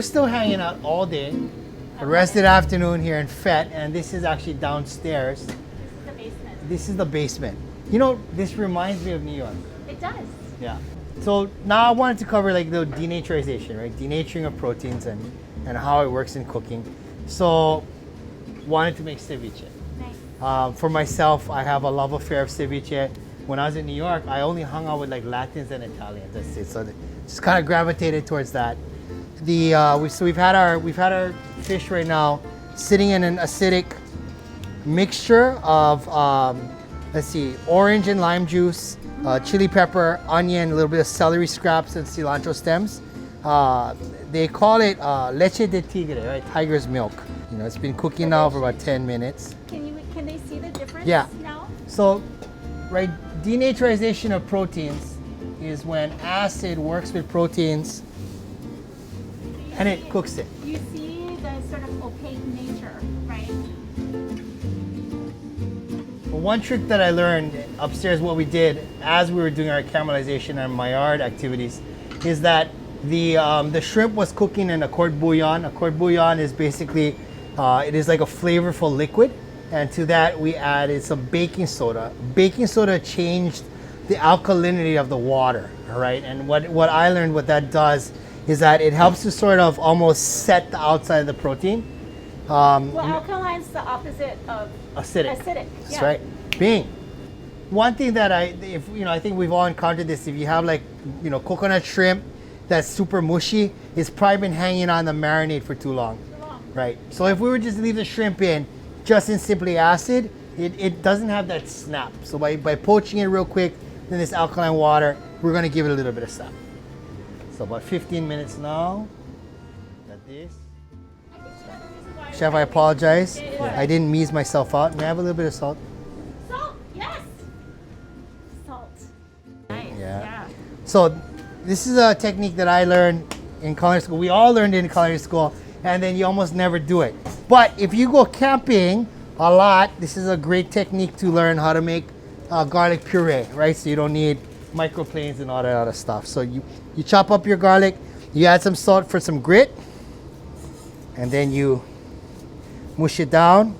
we're still hanging out all day, the rest of the afternoon here in FET, and this is actually downstairs. This is the basement. This is the basement. You know, this reminds me of New York. It does. Yeah. So now I wanted to cover like the denaturization, right? Denaturing of proteins and how it works in cooking. So wanted to make ceviche. Nice. For myself, I have a love affair of ceviche. When I was in New York, I only hung out with like Latins and Italians. That's it. So just kind of gravitated towards that. We've had our fish right now sitting in an acidic mixture of let's see, orange and lime juice, chili pepper, onion, a little bit of celery scraps and cilantro stems. They call it leche de tigre, right? Tiger's milk. You know, it's been cooking now for about 10 minutes. Can they see the difference now? So, right, denaturization of proteins is when acid works with proteins and it cooks it. You see the sort of opaque nature, right? Well, one trick that I learned upstairs, what we did as we were doing our caramelization and Maillard activities, is that the shrimp was cooking in a court bouillon. A court bouillon is basically, it is like a flavorful liquid. And to that we added some baking soda. Baking soda changed the alkalinity of the water, all right? And what I learned what that does is that it helps to sort of almost set the outside of the protein. Well, alkaline is the opposite of acidic. Acidic. That's Yeah. right. Being. One thing that I think we've all encountered this. If you have like, coconut shrimp that's super mushy, it's probably been hanging on the marinade for too long. Right. So if we were just to leave the shrimp in, just in simply acid, it doesn't have that snap. So by poaching it real quick in this alkaline water, we're gonna give it a little bit of snap. So about 15 minutes now. Got this. Chef, I apologize. I didn't mease myself out. May I have a little bit of salt? Salt, yes. Salt. Nice. Yeah. So this is a technique that I learned in culinary school. We all learned it in culinary school, and then you almost never do it. But if you go camping a lot, this is a great technique to learn how to make garlic puree, right? So you don't need microplanes and all that other stuff. So you chop up your garlic, you add some salt for some grit, and then you mush it down.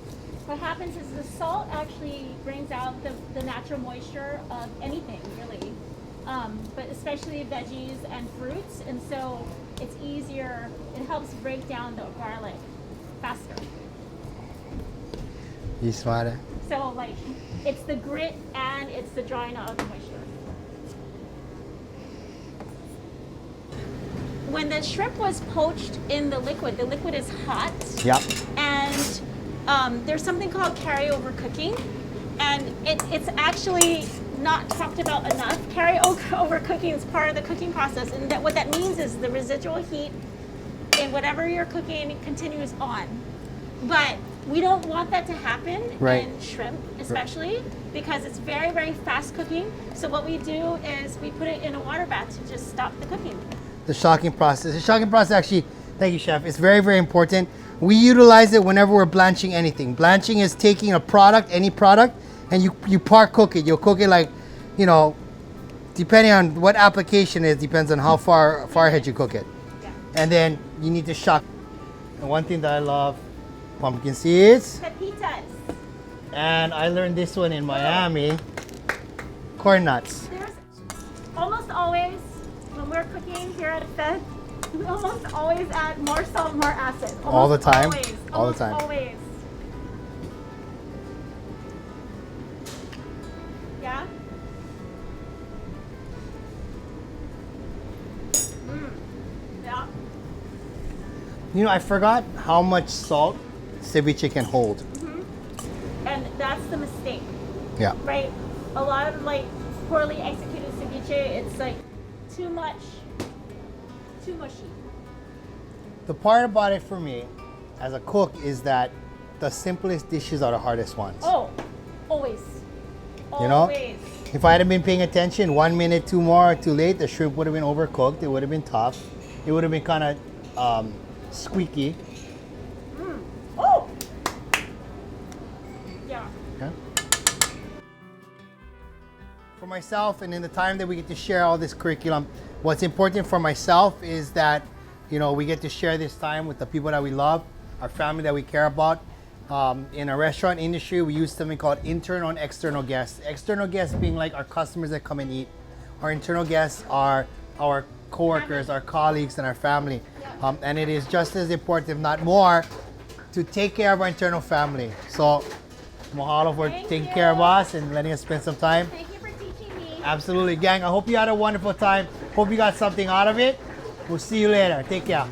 What happens is the salt actually brings out the natural moisture of anything, really, but especially veggies and fruits, and so it's easier. It helps break down the garlic faster. You smart it. So like, it's the grit and it's the drying out of the moisture. When the shrimp was poached in the liquid is hot. Yep. And there's something called carryover cooking, and it's actually not talked about enough. Carryover cooking is part of the cooking process, and what that means is the residual heat in whatever you're cooking continues on. But we don't want that to happen in shrimp, especially because it's very, very fast cooking. So what we do is we put it in a water bath to just stop the cooking. The shocking process. The shocking process actually, thank you, Chef, it's very, very important. We utilize it whenever we're blanching anything. Blanching is taking a product, any product, and you part cook it. You'll cook it like, depending on what application it is, depends on how far ahead you cook it. Yeah. And then you need to shock. And one thing that I love, pumpkin seeds. Pepitas. And I learned this one in Miami, corn nuts. There's almost always, when we're cooking here at FET, we almost always add more salt, more acid. All the time? Always. All the time. Always. Yeah? Yeah. I forgot how much salt ceviche can hold. Mm-hmm. And that's the mistake. Yeah. Right? A lot of poorly executed ceviche, it's like too much, too mushy. The part about it for me as a cook is that the simplest dishes are the hardest ones. Oh, always. Always. If I hadn't been paying attention 1 minute too more or too late, the shrimp would have been overcooked. It would have been tough. It would have been kind of squeaky. Oh! Yeah. Okay. For myself, and in the time that we get to share all this curriculum, what's important for myself is that, you know, we get to share this time with the people that we love, our family that we care about. In a restaurant industry, we use something called internal and external guests. External guests being like our customers that come and eat. Our internal guests are our coworkers, our colleagues, and our family. And it is just as important, if not more, to take care of our internal family. So, mahalo for taking care of us and letting us spend some time. Thank you for teaching me. Absolutely, gang. I hope you had a wonderful time. Hope you got something out of it. We'll see you later. Take care.